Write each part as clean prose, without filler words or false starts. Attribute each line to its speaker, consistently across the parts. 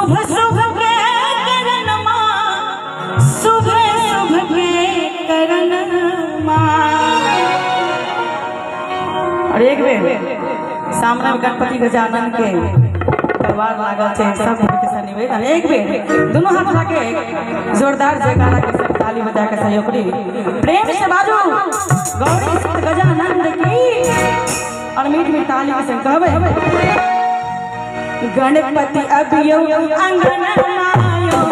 Speaker 1: शुभ शुभ के करण माँ, शुभ शुभ के करण माँ। और एक बेर सामने गणपति गजानन के दरबार लागल छै, सब के साथ निवेदन एक बेर दोनों हाथ उठा के जोरदार जयकारा के साथ ताली बजा के सहयोग करी, प्रेम से बाजू गौरी सुत गजानन की। और मीठ मीठ ताली के संग कहबै गणपति अभियो अंगन आयो,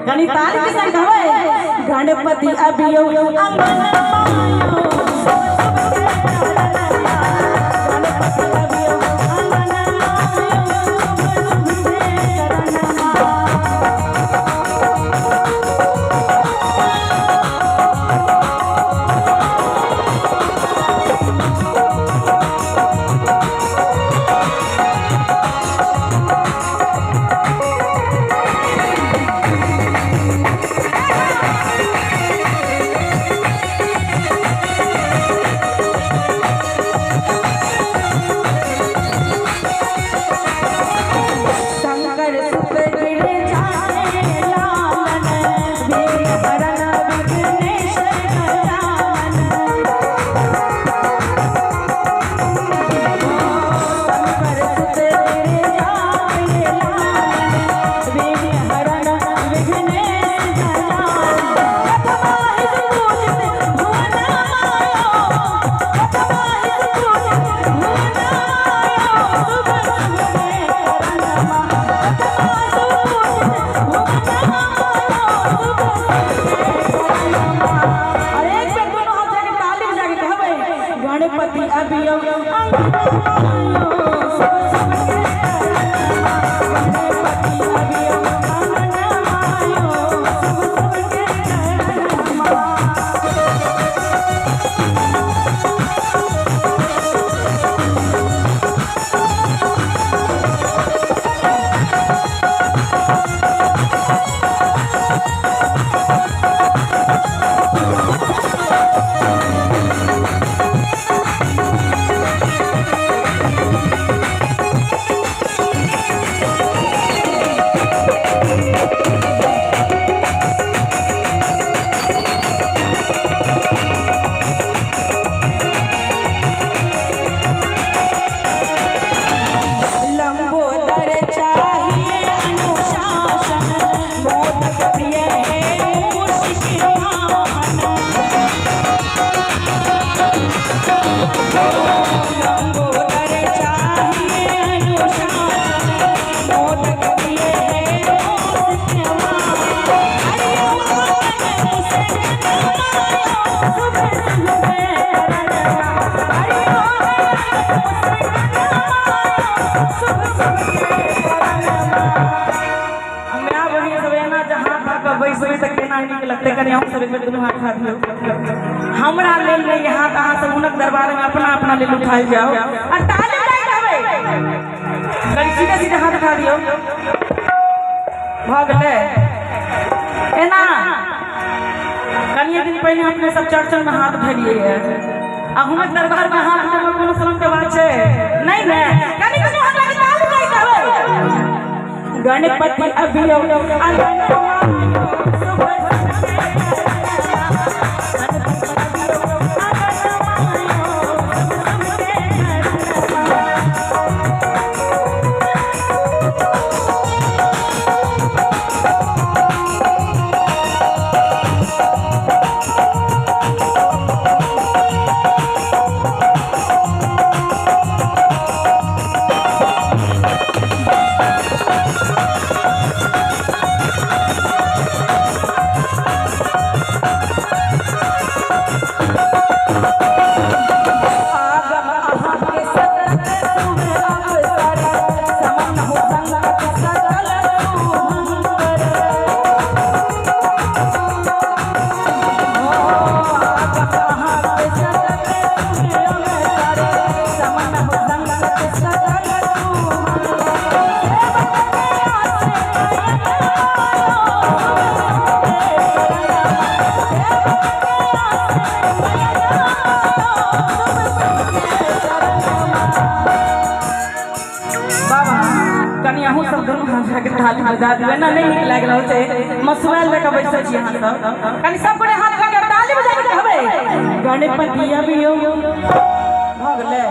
Speaker 1: गणित ताली के संग कहबै गणपति अभियो अंगन आयो, गणपति अभियो अंगन आयो। हमरा लेल नहीं यहाँ कहाँ से उनक दरबार में अपना अपना लेल उठाल जाओ और ताली बजाबे कहीं सीधे सीधे हाथ उठा दियो भाग ले एना कनिए दिन पहले अपने सब चर्चा में हाथ उठेलिए है आ उनक दरबार में हाथ उठाबे कोनो शर्म के बात है नहीं ना कनी कनी हाथ लगा ताली बजाबे गणपति अभियो अंगन बजा दिबे ना नहीं निक लाग रहल छै मसुआल लेके बैसल छी अहाँ सब कनी सब गोटे हाथ लगा के ताली बजा के कहबै गणपति अबियो भ गेलै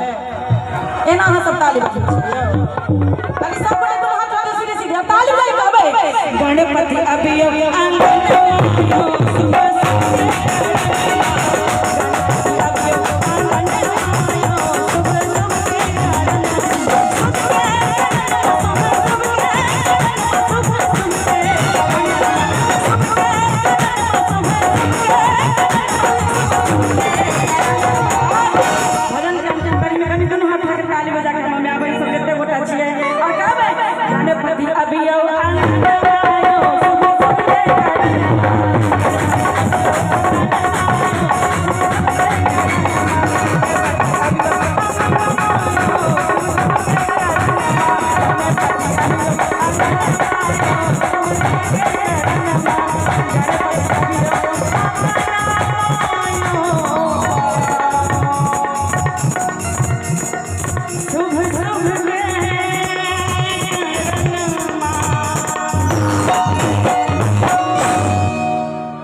Speaker 1: एना अहाँ सब ताली बजा कनी सब गोटे दुनू हाथ लगा सीधे सीधे ताली बजा के कहबै गणपति अबियो गणपति अबियो